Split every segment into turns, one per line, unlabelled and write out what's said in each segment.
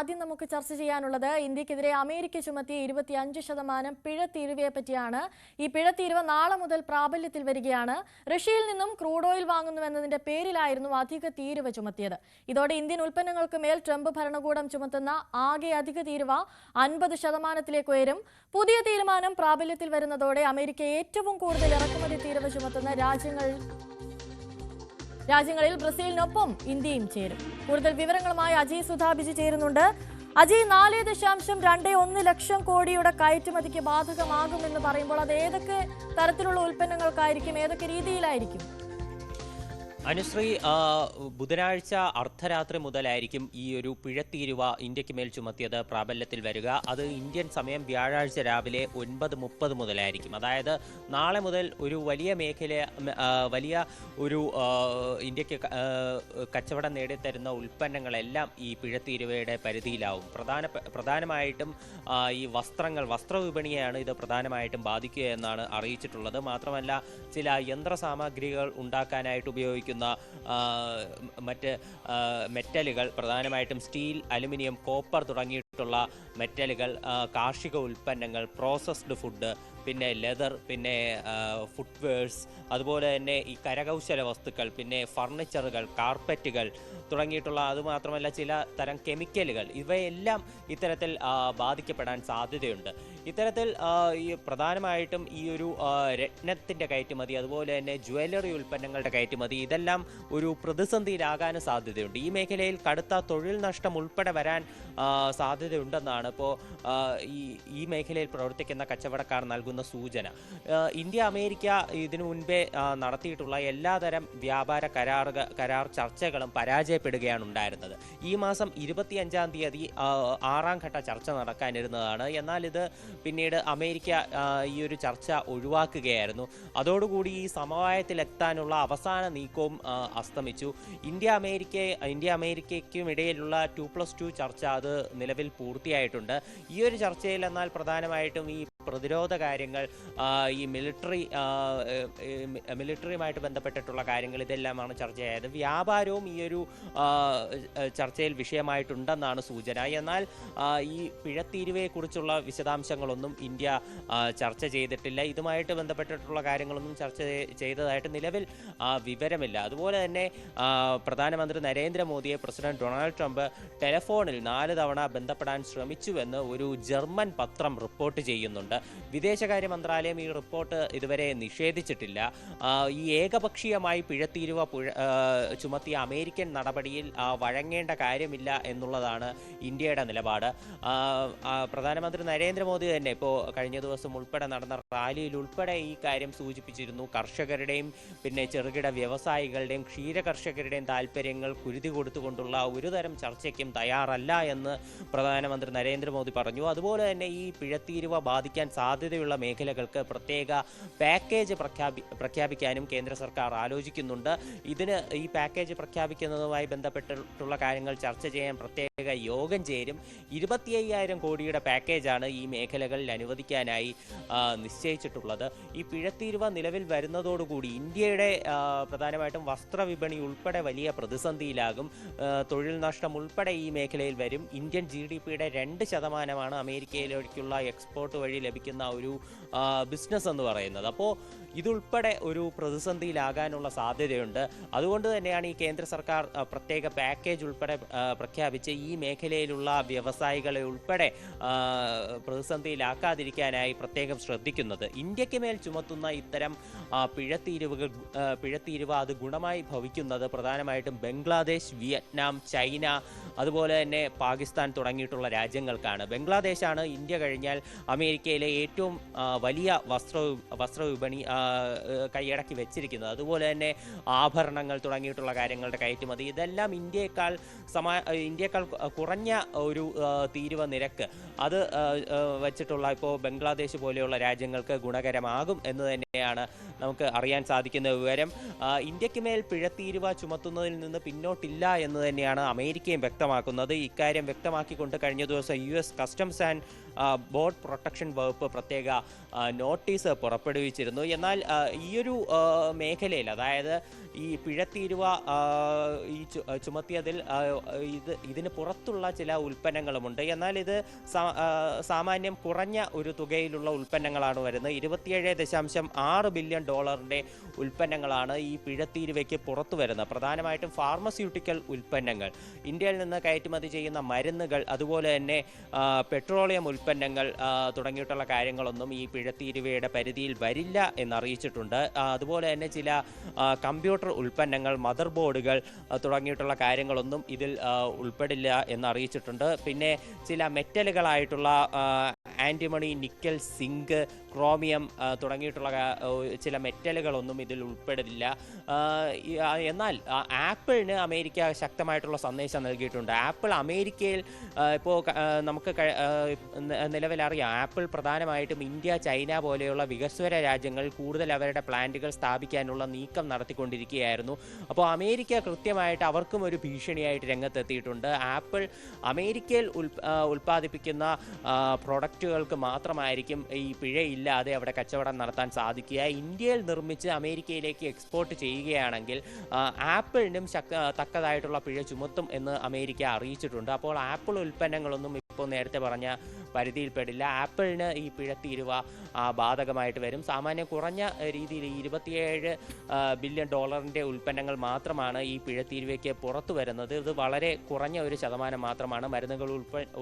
ആദ്യം നമുക്ക് ചർച്ച ചെയ്യാനുള്ളത് ഇന്ത്യക്കെതിരെ അമേരിക്ക ചുമത്തിയ 25% പിഴ തീരുവയെ പറ്റിയാണ്. ഈ പിഴ തീരുവ നാളെ മുതൽ പ്രാബല്യത്തിൽ വരികയാണ്. റഷ്യയിൽ നിന്നും ക്രൂഡ് ഓയിൽ വാങ്ങുന്നുവെന്നതിന്റെ പേരിലായിരുന്നു അധിക തീരുവ ചുമത്തിയത്. ഇതോടെ ഇന്ത്യൻ ഉൽപ്പന്നങ്ങൾക്ക് മേൽ ട്രംപ് ഭരണകൂടം ചുമത്തുന്ന ആകെ അധിക തീരുവ 50%ത്തിലേക്ക് ഉയരും. പുതിയ തീരുമാനം പ്രാബല്യത്തിൽ വരുന്നതോടെ അമേരിക്ക ഏറ്റവും കൂടുതൽ ഇറക്കുമതി തീരുവ ചുമത്തുന്ന രാജ്യങ്ങളിൽ ബ്രസീലിനൊപ്പം ഇന്ത്യയും ചേരും. കൂടുതൽ വിവരങ്ങളുമായി അജയ് സുധാബിജി ചേരുന്നുണ്ട്. അജയ്, 4.21 ലക്ഷം കോടിയുടെ കയറ്റുമതിക്ക് ബാധകമാകുമെന്ന് പറയുമ്പോൾ അത് ഏതൊക്കെ തരത്തിലുള്ള ഉൽപ്പന്നങ്ങൾക്കായിരിക്കും, ഏതൊക്കെ രീതിയിലായിരിക്കും?
അനുശ്രീ, ബുധനാഴ്ച അർദ്ധരാത്രി മുതലായിരിക്കും ഈ ഒരു പിഴത്തീരുവ ഇന്ത്യക്ക് മേൽ ചുമത്തിയത് പ്രാബല്യത്തിൽ വരിക. അത് ഇന്ത്യൻ സമയം വ്യാഴാഴ്ച രാവിലെ 9:30 മുതലായിരിക്കും. അതായത് നാളെ മുതൽ ഒരു വലിയ ഒരു ഇന്ത്യക്ക് കച്ചവടം നേടിത്തരുന്ന ഉൽപ്പന്നങ്ങളെല്ലാം ഈ പിഴത്തീരുവയുടെ പരിധിയിലാവും. പ്രധാനമായിട്ടും ഈ വസ്ത്രവിപണിയെയാണ് ഇത് പ്രധാനമായിട്ടും ബാധിക്കുക എന്നാണ് അറിയിച്ചിട്ടുള്ളത്. മാത്രമല്ല, ചില യന്ത്രസാമഗ്രികൾ ഉണ്ടാക്കാനായിട്ട് ഉപയോഗിക്കുന്ന മറ്റ് മെറ്റലുകൾ, പ്രധാനമായിട്ടും സ്റ്റീൽ, അലുമിനിയം, കോപ്പർ തുടങ്ങിയിട്ടുള്ള മെറ്റലുകൾ, കാർഷിക ഉൽപ്പന്നങ്ങൾ, പ്രോസസ്ഡ് ഫുഡ്, പിന്നെ ലെതർ, പിന്നെ ഫുട്വെയർസ്, അതുപോലെ തന്നെ ഈ കരകൗശല വസ്തുക്കൾ, പിന്നെ ഫർണിച്ചറുകൾ, കാർപ്പറ്റുകൾ തുടങ്ങിയിട്ടുള്ള, അതുമാത്രമല്ല ചില തരം കെമിക്കലുകൾ, ഇവയെല്ലാം ഇത്തരത്തിൽ ബാധിക്കപ്പെടാൻ സാധ്യതയുണ്ട്. ഇത്തരത്തിൽ ഈ പ്രധാനമായിട്ടും ഈ ഒരു രത്നത്തിൻ്റെ കയറ്റുമതി, അതുപോലെ തന്നെ ജ്വല്ലറി ഉൽപ്പന്നങ്ങളുടെ കയറ്റുമതി, ഇതെല്ലാം ഒരു പ്രതിസന്ധിയിലാകാനും സാധ്യതയുണ്ട്. ഈ മേഖലയിൽ കടുത്ത തൊഴിൽ നഷ്ടം ഉൾപ്പെടെ വരാൻ സാധ്യതയുണ്ടെന്നാണ് ഇപ്പോൾ ഈ മേഖലയിൽ പ്രവർത്തിക്കുന്ന കച്ചവടക്കാർ നൽകുന്ന സൂചന. ഇന്ത്യ അമേരിക്ക ഇതിനു മുൻപേ നടത്തിയിട്ടുള്ള എല്ലാതരം വ്യാപാര കരാർ ചർച്ചകളും പരാജയപ്പെടുകയാണ് ഉണ്ടായിരുന്നത്. ഈ മാസം 25-ാം തീയതി 6ാം ഘട്ട ചർച്ച നടക്കാനിരുന്നതാണ്. എന്നാൽ ഇത് പിന്നീട് അമേരിക്ക ഈ ഒരു ചർച്ച ഒഴിവാക്കുകയായിരുന്നു. അതോടുകൂടി ഈ സമവായത്തിലെത്താനുള്ള അവസാന നീക്കവും അസ്തമിച്ചു. ഇന്ത്യ അമേരിക്കയ്ക്കും ഇടയിലുള്ള 2+2 ചർച്ച അത് നിലവിൽ പൂർത്തിയായിട്ടുണ്ട്. ഈ ഒരു ചർച്ചയിൽ എന്നാൽ പ്രധാനമായിട്ടും ഈ പ്രതിരോധ കാര്യങ്ങൾ, ഈ മിലിറ്ററിയുമായിട്ട് ബന്ധപ്പെട്ടിട്ടുള്ള കാര്യങ്ങൾ, ഇതെല്ലാമാണ് ചർച്ചയായത്. വ്യാപാരവും ഈ ഒരു ചർച്ചയിൽ വിഷയമായിട്ടുണ്ടെന്നാണ് സൂചന. എന്നാൽ ഈ പിഴത്തീരുവയെക്കുറിച്ചുള്ള വിശദാംശങ്ങളൊന്നും ഇന്ത്യ ചർച്ച ചെയ്തിട്ടില്ല. ഇതുമായിട്ട് ബന്ധപ്പെട്ടിട്ടുള്ള കാര്യങ്ങളൊന്നും ചർച്ച ചെയ്തതായിട്ട് നിലവിൽ വിവരമില്ല. അതുപോലെ തന്നെ പ്രധാനമന്ത്രി നരേന്ദ്രമോദിയെ പ്രസിഡന്റ് ഡൊണാൾഡ് ട്രംപ് ടെലിഫോണിൽ 4 തവണ ബന്ധപ്പെടാൻ ശ്രമിച്ചുവെന്ന് ഒരു ജർമ്മൻ പത്രം റിപ്പോർട്ട് ചെയ്യുന്നുണ്ട്. വിദേശകാര്യ മന്ത്രാലയം ഈ റിപ്പോർട്ട് ഇതുവരെ നിഷേധിച്ചിട്ടില്ല. ഈ ഏകപക്ഷീയമായി പിഴത്തീരുവ ചുമത്തിയ അമേരിക്കൻ നടപടിയിൽ വഴങ്ങേണ്ട കാര്യമില്ല എന്നുള്ളതാണ് ഇന്ത്യയുടെ നിലപാട്. പ്രധാനമന്ത്രി നരേന്ദ്രമോദി തന്നെ ഇപ്പോൾ കഴിഞ്ഞ ദിവസം ഉൾപ്പെടെ നടന്ന റാലിയിൽ ഉൾപ്പെടെ ഈ കാര്യം സൂചിപ്പിച്ചിരുന്നു. കർഷകരുടെയും പിന്നെ ചെറുകിട വ്യവസായികളുടെയും ക്ഷീരകർഷകരുടെയും താല്പര്യങ്ങൾ കുരുതി കൊടുത്തുകൊണ്ടുള്ള ഒരുതരം ചർച്ചയ്ക്കും തയ്യാറല്ല എന്ന് പ്രധാനമന്ത്രി നരേന്ദ്രമോദി പറഞ്ഞു. അതുപോലെ തന്നെ ഈ പിഴത്തീരുവ ബാധിക്കാൻ സാധ്യതയുള്ള മേഖലകൾക്ക് പ്രത്യേക പാക്കേജ് പ്രഖ്യാപിക്കാനും കേന്ദ്ര സർക്കാർ ആലോചിക്കുന്നുണ്ട്. ഈ പാക്കേജ് പ്രഖ്യാപിക്കുന്നതുമായി ബന്ധപ്പെട്ടിട്ടുള്ള കാര്യങ്ങൾ ചർച്ച ചെയ്യാൻ പ്രത്യേക യോഗം ചേരും. 25,000 കോടിയുടെ പാക്കേജാണ് ഈ മേഖലകളിൽ അനുവദിക്കാനായി നിശ്ചയിച്ചിട്ടുള്ളത്. ഈ പിഴത്തീരുവ നിലവിൽ വരുന്നതോടുകൂടി ഇന്ത്യയുടെ പ്രധാനമായിട്ടും വസ്ത്രവിപണി ഉൾപ്പെടെ വലിയ പ്രതിസന്ധിയിലാകും. തൊഴിൽ നഷ്ടം ഉൾപ്പെടെ ഈ മേഖലയിൽ വരും. ഇന്ത്യൻ GDPയുടെ 2% അമേരിക്കയിലേക്കുള്ള എക്സ്പോർട്ട് വഴി ലഭിക്കുന്ന ഒരു ബിസിനസ് എന്ന് പറയുന്നത്. അപ്പോൾ ഇതുൾപ്പെടെ ഒരു പ്രതിസന്ധിയിലാകാനുള്ള സാധ്യതയുണ്ട്. അതുകൊണ്ട് തന്നെയാണ് ഈ കേന്ദ്ര സർക്കാർ പ്രത്യേക പാക്കേജ് ഉൾപ്പെടെ പ്രഖ്യാപിച്ച് ഈ മേഖലയിലുള്ള വ്യവസായികളെ ഉൾപ്പെടെ പ്രതിസന്ധിയിലാക്കാതിരിക്കാനായി പ്രത്യേകം ശ്രദ്ധിക്കുന്നത്. ഇന്ത്യക്ക് മേൽ ചുമത്തുന്ന ഇത്തരം പിഴത്തീരുവ അത് ഗുണമായി ഭവിക്കുന്നത് പ്രധാനമായിട്ടും ബംഗ്ലാദേശ്, വിയറ്റ്നാം, ചൈന, അതുപോലെ തന്നെ പാകിസ്ഥാൻ തുടങ്ങിയിട്ടുള്ള രാജ്യങ്ങൾക്കാണ്. ബംഗ്ലാദേശാണ് ഇന്ത്യ കഴിഞ്ഞാൽ അമേരിക്കയിലെ ഏറ്റവും വലിയ വസ്ത്രവിപണി കൈയടക്കി വെച്ചിരിക്കുന്നത്. അതുപോലെ തന്നെ ആഭരണങ്ങൾ തുടങ്ങിയിട്ടുള്ള കാര്യങ്ങളുടെ കയറ്റുമതി, ഇതെല്ലാം ഇന്ത്യയേക്കാൾ കുറഞ്ഞ ഒരു തീരുവ നിരക്ക് അത് വച്ചിട്ടുള്ള ഇപ്പോൾ ബംഗ്ലാദേശ് പോലെയുള്ള രാജ്യങ്ങൾക്ക് ഗുണകരമാകും എന്ന് തന്നെയാണ് നമുക്ക് അറിയാൻ സാധിക്കുന്ന വിവരം. ഇന്ത്യക്ക് മേൽ പിഴത്തീരുവ ചുമത്തുന്നതിൽ നിന്ന് പിന്നോട്ടില്ല എന്ന് തന്നെയാണ് അമേരിക്കയും വ്യക്തമാക്കുന്നത്. ഇക്കാര്യം വ്യക്തമാക്കിക്കൊണ്ട് കഴിഞ്ഞ ദിവസം US customs and border protection വകുപ്പ് പ്രത്യേക നോട്ടീസ് പുറപ്പെടുവിച്ചിരുന്നു. എന്നാൽ ഈയൊരു മേഖലയിൽ, അതായത് ഈ പിഴത്തീരുവ ചുമത്തിയതിൽ ഇതിന് പുറത്തുള്ള ചില ഉൽപ്പന്നങ്ങളുമുണ്ട്. എന്നാൽ ഇത് സാമാന്യം കുറഞ്ഞ ഒരു തുകയിലുള്ള ഉൽപ്പന്നങ്ങളാണ് വരുന്നത്. $27.6 ബില്യൺ ഉൽപ്പന്നങ്ങളാണ് ഈ പിഴത്തീരുവയ്ക്ക് പുറത്തു വരുന്നത്. പ്രധാനമായിട്ടും ഫാർമസ്യൂട്ടിക്കൽ ഉൽപ്പന്നങ്ങൾ, ഇന്ത്യയിൽ നിന്ന് കയറ്റുമതി ചെയ്യുന്ന മരുന്നുകൾ, അതുപോലെ തന്നെ പെട്രോളിയം ഉൽപ്പന്നങ്ങൾ തുടങ്ങിയിട്ടുള്ള കാര്യങ്ങളൊന്നും ഈ പിഴത്തീരുവയുടെ പരിധിയിൽ വരില്ല എന്നറിയിച്ചിട്ടുണ്ട്. അതുപോലെ തന്നെ ചില കമ്പ്യൂട്ടർ ഉൽപ്പന്നങ്ങൾ, മദർ ബോർഡുകൾ തുടങ്ങിയിട്ടുള്ള കാര്യങ്ങളൊന്നും ഇതിൽ ഉൾപ്പെടില്ല എന്നറിയിച്ചിട്ടുണ്ട്. പിന്നെ ചില മെറ്റലുകളായിട്ടുള്ള ആൻറ്റിമണി, നിക്കൽ, സിങ്ക്, ക്രോമിയം തുടങ്ങിയിട്ടുള്ള ചില മെറ്റലുകളൊന്നും ഇതിൽ ഉൾപ്പെടില്ല. എന്നാൽ ആപ്പിളിന് അമേരിക്ക ശക്തമായിട്ടുള്ള സന്ദേശം നൽകിയിട്ടുണ്ട്. ആപ്പിൾ അമേരിക്കയിൽ ഇപ്പോൾ നമുക്ക് നിലവിലറിയാം, ആപ്പിൾ പ്രധാനമായിട്ടും ഇന്ത്യ, ചൈന പോലെയുള്ള വികസ്വര രാജ്യങ്ങളിൽ കൂടുതൽ അവരുടെ പ്ലാന്റുകൾ സ്ഥാപിക്കാനുള്ള നീക്കം നടത്തിക്കൊണ്ടിരിക്കുകയായിരുന്നു. അപ്പോൾ അമേരിക്ക കൃത്യമായിട്ട് അവർക്കും ഒരു ഭീഷണിയായിട്ട് രംഗത്തെത്തിയിട്ടുണ്ട്. ആപ്പിൾ അമേരിക്കയിൽ ഉൽപ്പാദിപ്പിക്കുന്ന പ്രൊഡക്റ്റുകൾക്ക് മാത്രമായിരിക്കും ഈ പിഴയില്ലാതെ അവിടെ കച്ചവടം നടത്താൻ സാധിക്കുക. ഇന്ത്യയിൽ നിർമ്മിച്ച് അമേരിക്കയിലേക്ക് എക്സ്പോർട്ട് ചെയ്യുകയാണെങ്കിൽ ആപ്പിളിനും തക്കതായിട്ടുള്ള പിഴ ചുമത്തും എന്ന് അമേരിക്ക അറിയിച്ചിട്ടുണ്ട്. അപ്പോൾ ആപ്പിൾ ഉൽപ്പന്നങ്ങളൊന്നും ഇപ്പോൾ നേരത്തെ പറഞ്ഞ പരിധിയിൽപ്പെടില്ല. ആപ്പിളിന് ഈ പിഴത്തീരുവ ബാധകമായിട്ട് വരും. സാമാന്യം കുറഞ്ഞ രീതിയിൽ $27 ബില്യൺ ഉൽപ്പന്നങ്ങൾ മാത്രമാണ് ഈ പിഴത്തീരുവയ്ക്ക് പുറത്തു വരുന്നത്. ഇത് വളരെ കുറഞ്ഞ ഒരു ശതമാനം മാത്രമാണ്. മരുന്നുകൾ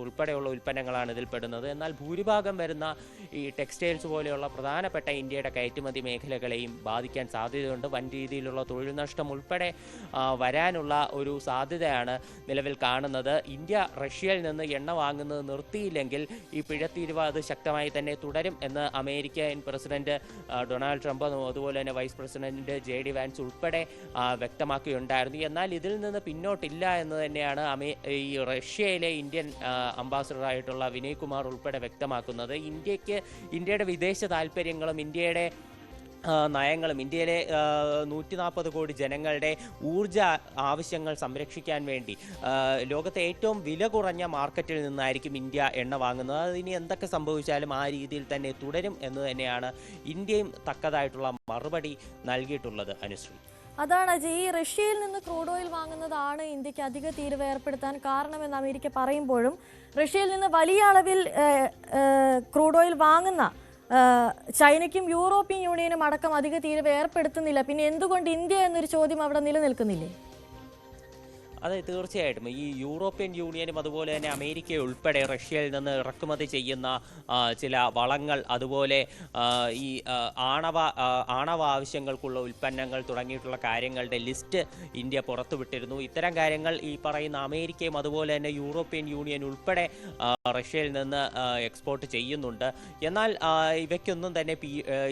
ഉൾപ്പെടെയുള്ള ഉൽപ്പന്നങ്ങളാണ് ഇതിൽ പെടുന്നത്. എന്നാൽ ഭൂരിഭാഗം വരുന്ന ഈ ടെക്സ്റ്റൈൽസ് പോലെയുള്ള പ്രധാനപ്പെട്ട ഇന്ത്യയുടെ കയറ്റുമതി മേഖലകളെയും ബാധിക്കാൻ സാധ്യതയുണ്ട്. വൻ രീതിയിലുള്ള തൊഴിൽ നഷ്ടം ഉൾപ്പെടെ വരാനുള്ള ഒരു സാധ്യതയാണ് നിലവിൽ കാണുന്നത്. ഇന്ത്യ റഷ്യയിൽ നിന്ന് എണ്ണ വാങ്ങുന്നത് നിർത്തിയില്ലെങ്കിൽ ഈ പിഴത്തീരുവ അത് ശക്തമായി തന്നെ തുടരും എന്ന് അമേരിക്കൻ പ്രസിഡന്റ് ഡൊണാൾഡ് ട്രംപ്, അതുപോലെ തന്നെ വൈസ് പ്രസിഡന്റ് JD വാൻസ് ഉൾപ്പെടെ വ്യക്തമാക്കുകയുണ്ടായിരുന്നു. എന്നാൽ ഇതിൽ നിന്ന് പിന്നോട്ടില്ല എന്ന് തന്നെയാണ് ഈ റഷ്യയിലെ ഇന്ത്യൻ അംബാസഡറായിട്ടുള്ള വിനയ് കുമാർ ഉൾപ്പെടെ വ്യക്തമാക്കുന്നത്. ഇന്ത്യയുടെ വിദേശ താല്പര്യങ്ങളും ഇന്ത്യയുടെ നയങ്ങളും ഇന്ത്യയിലെ 140 കോടി ജനങ്ങളുടെ ഊർജ ആവശ്യങ്ങൾ സംരക്ഷിക്കാൻ വേണ്ടി ലോകത്തെ ഏറ്റവും വില കുറഞ്ഞ മാർക്കറ്റിൽ നിന്നായിരിക്കും ഇന്ത്യ എണ്ണ വാങ്ങുന്നത്. അതിനി എന്തൊക്കെ സംഭവിച്ചാലും ആ രീതിയിൽ തന്നെ തുടരും എന്ന് തന്നെയാണ് ഇന്ത്യയും തക്കതായിട്ടുള്ള മറുപടി നൽകിയിട്ടുള്ളത്. അനുശ്രീ,
അതാണ് അജയ്, ഈ റഷ്യയിൽ നിന്ന് ക്രൂഡ് ഓയിൽ വാങ്ങുന്നതാണ് ഇന്ത്യക്ക് അധിക തീരുവ ഏർപ്പെടുത്താൻ കാരണമെന്ന് അമേരിക്ക പറയുമ്പോഴും റഷ്യയിൽ നിന്ന് വലിയ അളവിൽ ക്രൂഡ് ഓയിൽ വാങ്ങുന്ന ചൈനയ്ക്കും യൂറോപ്യൻ യൂണിയനും അടക്കം അധിക തീരുവ ഏർപ്പെടുത്തുന്നില്ല. പിന്നെ എന്തുകൊണ്ട് ഇന്ത്യ എന്നൊരു ചോദ്യം അവിടെ നിലനിൽക്കുന്നില്ലേ?
അതെ, തീർച്ചയായിട്ടും ഈ യൂറോപ്യൻ യൂണിയനും അതുപോലെ തന്നെ അമേരിക്ക ഉൾപ്പെടെ റഷ്യയിൽ നിന്ന് ഇറക്കുമതി ചെയ്യുന്ന ചില വളങ്ങൾ, അതുപോലെ ഈ ആണവ ആവശ്യങ്ങൾക്കുള്ള ഉൽപ്പന്നങ്ങൾ തുടങ്ങിയിട്ടുള്ള കാര്യങ്ങളുടെ ലിസ്റ്റ് ഇന്ത്യ പുറത്തുവിട്ടിരുന്നു. ഇത്തരം കാര്യങ്ങൾ ഈ പറയുന്ന അമേരിക്കയും അതുപോലെ തന്നെ യൂറോപ്യൻ യൂണിയൻ ഉൾപ്പെടെ റഷ്യയിൽ നിന്ന് എക്സ്പോർട്ട് ചെയ്യുന്നുണ്ട്. എന്നാൽ ഇവയ്ക്കൊന്നും തന്നെ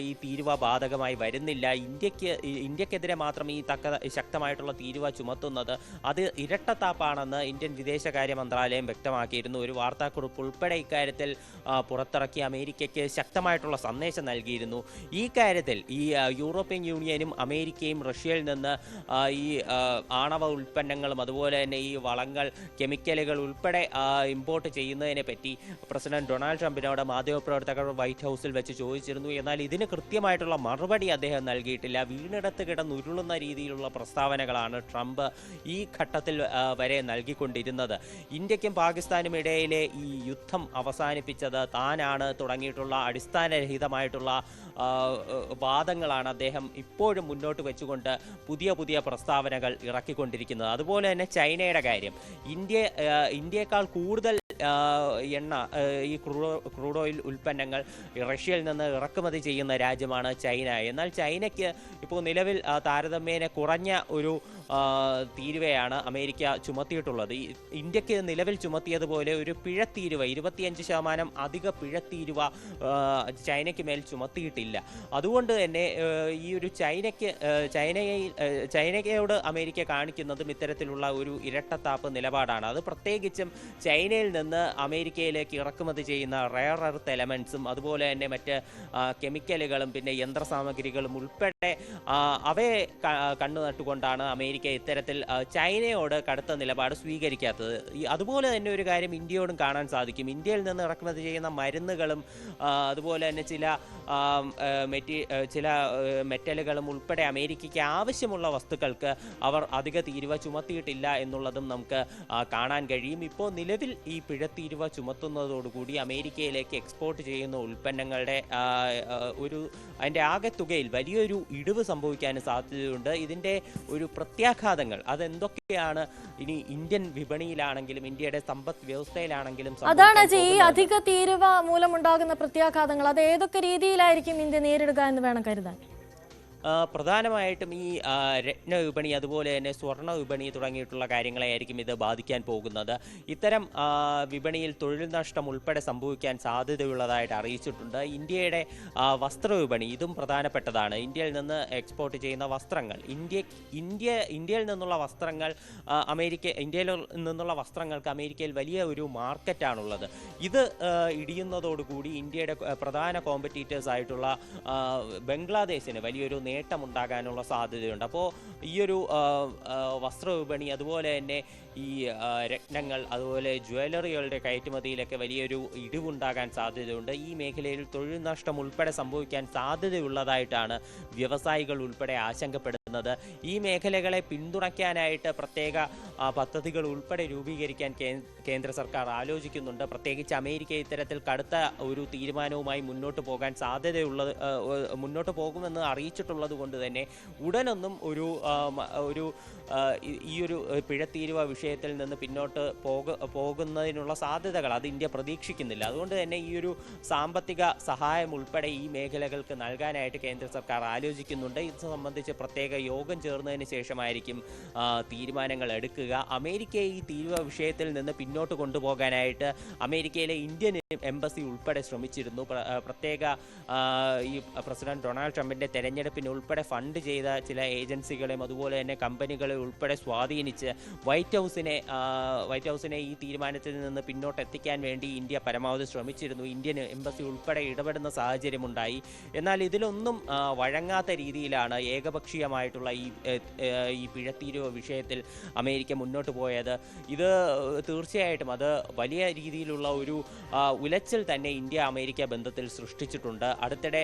ഈ തീരുവ ബാധകമായി വരുന്നില്ല. ഇന്ത്യക്കെതിരെ മാത്രം ഈ ശക്തമായിട്ടുള്ള തീരുവ ചുമത്തുന്നത് അത് ഇരട്ടത്താപ്പാണെന്ന് ഇന്ത്യൻ വിദേശകാര്യ മന്ത്രാലയം വ്യക്തമാക്കിയിരുന്നു. ഒരു വാർത്താക്കുറിപ്പ് ഉൾപ്പെടെ ഇക്കാര്യത്തിൽ പുറത്തിറക്കി അമേരിക്കയ്ക്ക് ശക്തമായിട്ടുള്ള സന്ദേശം നൽകിയിരുന്നു. ഈ കാര്യത്തിൽ ഈ യൂറോപ്യൻ യൂണിയനും അമേരിക്കയും റഷ്യയിൽ നിന്ന് ഈ ആണവ ഉൽപ്പന്നങ്ങളും അതുപോലെ തന്നെ ഈ വളങ്ങൾ, കെമിക്കലുകൾ ഉൾപ്പെടെ ഇമ്പോർട്ട് ചെയ്യുന്നതിനെ പറ്റി പ്രസിഡന്റ് ഡൊണാൾഡ് ട്രംപിനോട് മാധ്യമപ്രവർത്തകർ വൈറ്റ് ഹൗസിൽ വെച്ച് ചോദിച്ചിരുന്നു. എന്നാൽ ഇതിന് കൃത്യമായിട്ടുള്ള മറുപടി അദ്ദേഹം നൽകിയിട്ടില്ല. വീണിടത്ത് കിടന്നുരുളുന്ന രീതിയിലുള്ള പ്രസ്താവനകളാണ് ട്രംപ് ഈ ഘട്ടത്തിൽ വരെ നൽകിക്കൊണ്ടിരുന്നത്. ഇന്ത്യക്കും പാകിസ്ഥാനും ഇടയിലെ ഈ യുദ്ധം അവസാനിപ്പിച്ചത് താനാണ് തുടങ്ങിയിട്ടുള്ള അടിസ്ഥാനരഹിതമായിട്ടുള്ള വാദങ്ങളാണ് അദ്ദേഹം ഇപ്പോഴും മുന്നോട്ട് വെച്ചുകൊണ്ട് പുതിയ പ്രസ്താവനകൾ ഇറക്കിക്കൊണ്ടിരിക്കുന്നത്. അതുപോലെ തന്നെ ചൈനയുടെ കാര്യം, ഇന്ത്യയേക്കാൾ കൂടുതൽ എണ്ണ, ഈ ക്രൂഡ് ഓയിൽ ഉൽപ്പന്നങ്ങൾ റഷ്യയിൽ നിന്ന് ഇറക്കുമതി ചെയ്യുന്ന രാജ്യമാണ് ചൈന. എന്നാൽ ചൈനയ്ക്ക് ഇപ്പോൾ നിലവിൽ താരതമ്യേന കുറഞ്ഞ ഒരു തീരുവയാണ് അമേരിക്ക ചുമത്തിയിട്ടുള്ളത്. ഇന്ത്യക്ക് നിലവിൽ ചുമത്തിയതുപോലെ ഒരു പിഴത്തീരുവ 25% അധിക പിഴത്തീരുവ ചൈനയ്ക്ക് മേൽ ചുമത്തിയിട്ടില്ല. അതുകൊണ്ട് തന്നെ ഈ ഒരു ചൈനയോട് അമേരിക്ക കാണിക്കുന്നതും ഇത്തരത്തിലുള്ള ഒരു ഇരട്ടത്താപ്പ് നിലപാടാണ്. അത് പ്രത്യേകിച്ചും ചൈനയിൽ നിന്ന് നിന്ന് അമേരിക്കയിലേക്ക് ഇറക്കുമതി ചെയ്യുന്ന റയർ എർത്ത് എലമെൻസും അതുപോലെ തന്നെ മറ്റ് കെമിക്കലുകളും പിന്നെ യന്ത്രസാമഗ്രികളും ഉൾപ്പെടെ അവയെ കണ്ണു നട്ടുകൊണ്ടാണ് അമേരിക്ക ഇത്തരത്തിൽ ചൈനയോട് കടുത്ത നിലപാട് സ്വീകരിക്കാത്തത്. അതുപോലെ തന്നെ ഒരു കാര്യം ഇന്ത്യയോടും കാണാൻ സാധിക്കും. ഇന്ത്യയിൽ നിന്ന് ഇറക്കുമതി ചെയ്യുന്ന മരുന്നുകളും അതുപോലെ തന്നെ ചില മെറ്റലുകളും ഉൾപ്പെടെ അമേരിക്കയ്ക്ക് ആവശ്യമുള്ള വസ്തുക്കൾക്ക് അവർ അധിക തീരുവ ചുമത്തിയിട്ടില്ല എന്നുള്ളതും നമുക്ക് കാണാൻ കഴിയും. ഇപ്പോൾ നിലവിൽ ഈ പിഴത്തീരുവ ചുമത്തുന്നതോടുകൂടി അമേരിക്കയിലേക്ക് എക്സ്പോർട്ട് ചെയ്യുന്ന ഉൽപ്പന്നങ്ങളുടെ അതിൻ്റെ ആകെത്തുകയിൽ വലിയൊരു ഇടിവ് സംഭവിക്കാൻ സാധ്യതയുണ്ട്. ഇതിൻ്റെ ഒരു പ്രത്യാഘാതങ്ങൾ അതെന്തൊക്കെയാണ് ഇനി ഇന്ത്യൻ വിപണിയിലാണെങ്കിലും ഇന്ത്യയുടെ സമ്പദ് വ്യവസ്ഥയിലാണെങ്കിലും
അതാണ് ഈ അധിക തീരുവ മൂലമുണ്ടാകുന്ന പ്രത്യാഘാതങ്ങൾ അത് ഏതൊക്കെ രീതിയിലായിരിക്കും ഇന്ത്യ നേരിടുക എന്ന് വേണം കരുതാൻ?
പ്രധാനമായിട്ടും ഈ രത്ന വിപണി അതുപോലെ തന്നെ സ്വർണ്ണ വിപണി തുടങ്ങിയിട്ടുള്ള കാര്യങ്ങളെയായിരിക്കും ഇത് ബാധിക്കാൻ പോകുന്നത്. ഇത്തരം വിപണിയിൽ തൊഴിൽ നഷ്ടം ഉൾപ്പെടെ സംഭവിക്കാൻ സാധ്യതയുള്ളതായിട്ട് അറിയിച്ചിട്ടുണ്ട്. ഇന്ത്യയുടെ വസ്ത്രവിപണി ഇതും പ്രധാനപ്പെട്ടതാണ്. ഇന്ത്യയിൽ നിന്ന് എക്സ്പോർട്ട് ചെയ്യുന്ന വസ്ത്രങ്ങൾ ഇന്ത്യയിൽ നിന്നുള്ള വസ്ത്രങ്ങൾ ഇന്ത്യയിൽ നിന്നുള്ള വസ്ത്രങ്ങൾക്ക് അമേരിക്കയിൽ വലിയ ഒരു മാർക്കറ്റാണുള്ളത്. ഇത് ഇടിയുന്നതോടുകൂടി ഇന്ത്യയുടെ പ്രധാന കോമ്പറ്റീറ്റേഴ്സ് ആയിട്ടുള്ള ബംഗ്ലാദേശിന് വലിയൊരു നേട്ടമുണ്ടാകാനുള്ള സാധ്യതയുണ്ട്. അപ്പോൾ ഈയൊരു വസ്ത്രവിപണി അതുപോലെ തന്നെ ഈ രത്നങ്ങൾ അതുപോലെ ജ്വല്ലറികളുടെ കയറ്റുമതിയിലൊക്കെ വലിയൊരു ഇടിവുണ്ടാകാൻ സാധ്യതയുണ്ട്. ഈ മേഖലയിൽ തൊഴിൽ നഷ്ടം ഉൾപ്പെടെ സംഭവിക്കാൻ സാധ്യതയുള്ളതായിട്ടാണ് വ്യവസായികൾ ഉൾപ്പെടെ ആശങ്കപ്പെടുന്നത്. ഈ മേഖലകളെ പിന്തുണയ്ക്കാനായിട്ട് പ്രത്യേക പദ്ധതികൾ ഉൾപ്പെടെ രൂപീകരിക്കാൻ കേന്ദ്ര സർക്കാർ ആലോചിക്കുന്നുണ്ട്. പ്രത്യേകിച്ച് അമേരിക്ക ഇത്തരത്തിൽ കടുത്ത ഒരു തീരുമാനവുമായി മുന്നോട്ട് പോകുമെന്ന് അറിയിച്ചിട്ടുള്ളത് കൊണ്ട് തന്നെ ഉടനൊന്നും ഈ ഒരു പിഴത്തീരുവ വിഷയത്തിൽ നിന്ന് പിന്നോട്ട് പോകുന്നതിനുള്ള സാധ്യതകൾ അത് ഇന്ത്യ പ്രതീക്ഷിക്കുന്നില്ല. അതുകൊണ്ട് തന്നെ ഈ ഒരു സാമ്പത്തിക സഹായം ഉൾപ്പെടെ ഈ മേഖലകൾക്ക് നൽകാനായിട്ട് കേന്ദ്ര സർക്കാർ ആലോചിക്കുന്നുണ്ട്. ഇത് സംബന്ധിച്ച് പ്രത്യേക യോഗം ചേർന്നതിന് ശേഷമായിരിക്കും തീരുമാനങ്ങൾ എടുക്കുക. അമേരിക്കയെ ഈ തീരുവ വിഷയത്തിൽ നിന്ന് പിന്നോട്ട് കൊണ്ടുപോകാനായിട്ട് അമേരിക്കയിലെ ഇന്ത്യൻ എംബസി ഉൾപ്പെടെ ശ്രമിച്ചിരുന്നു. പ്രത്യേക ഈ പ്രസിഡന്റ് ഡൊണാൾഡ് ട്രംപിന്റെ തെരഞ്ഞെടുപ്പിന് ഉൾപ്പെടെ ഫണ്ട് ചെയ്ത ചില ഏജൻസികളെയും അതുപോലെ തന്നെ കമ്പനികളെ ഉൾപ്പെടെ സ്വാധീനിച്ച് വൈറ്റ് ഹൗസിനെ ഈ തീരുമാനത്തിൽ നിന്ന് പിന്നോട്ട് എത്തിക്കാൻ വേണ്ടി ഇന്ത്യ പരമാവധി ശ്രമിച്ചിരുന്നു. ഇന്ത്യൻ എംബസി ഉൾപ്പെടെ ഇടപെടുന്ന സാഹചര്യമുണ്ടായി. എന്നാൽ ഇതിലൊന്നും വഴങ്ങാത്ത രീതിയിലാണ് ഏകപക്ഷീയമായിട്ടുള്ള ഈ പിഴത്തീരുവ വിഷയത്തിൽ അമേരിക്ക മുന്നോട്ട് പോയത്. ഇത് തീർച്ചയായിട്ടും അത് വലിയ രീതിയിലുള്ള ഒരു ഉലച്ചിൽ തന്നെ ഇന്ത്യ അമേരിക്ക ബന്ധത്തിൽ സൃഷ്ടിച്ചിട്ടുണ്ട്. അടുത്തിടെ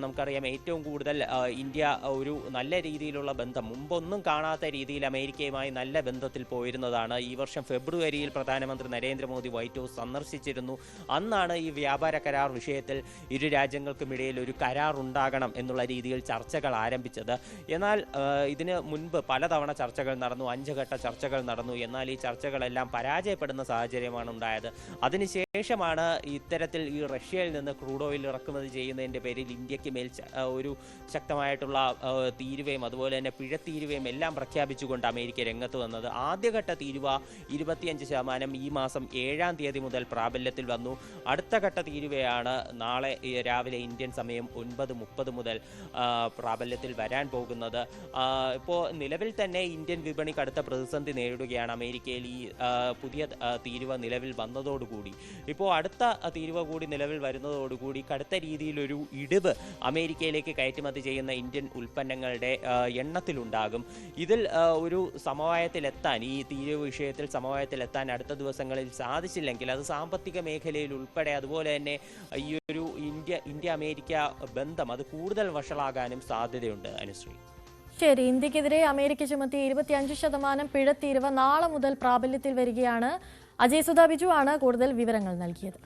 നമുക്കറിയാം ഏറ്റവും കൂടുതൽ ഇന്ത്യ ഒരു നല്ല രീതിയിലുള്ള ബന്ധം മുമ്പൊന്നും കാണാത്ത രീതിയിൽ അമേരിക്കയുമായി നല്ല ബന്ധത്തിൽ പോയിരുന്നതാണ്. ഈ വർഷം ഫെബ്രുവരിയിൽ പ്രധാനമന്ത്രി നരേന്ദ്രമോദി വൈറ്റ് ഹൗസ് സന്ദർശിച്ചിരുന്നു. അന്നാണ് ഈ വ്യാപാര കരാർ വിഷയത്തിൽ ഇരു രാജ്യങ്ങൾക്കുമിടയിൽ ഒരു കരാർ ഉണ്ടാകണം എന്നുള്ള രീതിയിൽ ചർച്ചകൾ ആരംഭിച്ചത്. എന്നാൽ ഇതിന് മുൻപ് പലതവണ ചർച്ചകൾ നടന്നു, 5 ഘട്ട ചർച്ചകൾ നടന്നു. എന്നാൽ ഈ ചർച്ചകളെല്ലാം പരാജയപ്പെടുന്ന സാഹചര്യമാണ് ഉണ്ടായത്. അതിനുശേഷമാണ് ഇത്തരത്തിൽ ഈ റഷ്യയിൽ നിന്ന് ക്രൂഡ് ഓയിൽ ഇറക്കുമതി ചെയ്യുന്നതിൻ്റെ പേരിൽ ഇന്ത്യക്ക് മേൽ ഒരു ശക്തമായിട്ടുള്ള തീരുവയും അതുപോലെ തന്നെ പിഴത്തീരുവയും എല്ലാം പ്രഖ്യാപിച്ചുകൊണ്ട് അമേരിക്ക രംഗത്ത് വന്നത്. ആദ്യഘട്ട തീരുവ 25% ഈ മാസം 7-ാം തീയതി മുതൽ പ്രാബല്യത്തിൽ വന്നു. അടുത്ത ഘട്ട തീരുവയാണ് നാളെ രാവിലെ ഇന്ത്യൻ സമയം 9:30 മുതൽ പ്രാബല്യത്തിൽ വരാൻ പോകുന്നത്. ഇപ്പോൾ നിലവിൽ തന്നെ ഇന്ത്യൻ വിപണി കടുത്ത പ്രതിസന്ധി നേരിടുകയാണ്. അമേരിക്കയിൽ ഈ പുതിയ തീരുവ നിലവിൽ വന്നതോടുകൂടി ഇപ്പോൾ അടുത്ത തീരുവ കൂടി നിലവിൽ വരുന്നതോടുകൂടി കടുത്ത രീതിയിലൊരു ഇടിവ് അമേരിക്കയിലേക്ക് കയറ്റുമതി ചെയ്യുന്ന ഇന്ത്യൻ ഉൽപ്പന്നങ്ങളുടെ എണ്ണത്തിലുണ്ടാകും. ഇതിൽ ഒരു സമവായത്തിലെത്താൻ ഈ തീരുവ വിഷയത്തിൽ സമവായത്തിലെത്താൻ അടുത്ത ദിവസങ്ങളിൽ സാധിച്ചില്ലെങ്കിൽ അത് സാമ്പത്തിക മേഖലയിൽ ഉൾപ്പെടെ അതുപോലെ തന്നെ ഈ ഒരു ഇന്ത്യ അമേരിക്ക ബന്ധം അത് കൂടുതൽ വഷളാകാനും സാധ്യതയുണ്ട്. അനുശ്രീ,
ശരി. ഇന്ത്യക്കെതിരെ അമേരിക്ക ചുമത്തിയ 25% പിഴത്തീരുവ നാളെ മുതൽ പ്രാബല്യത്തിൽ വരികയാണ്. അജയ് സുധാ ബിജു ആണ് കൂടുതൽ വിവരങ്ങൾ നൽകിയത്.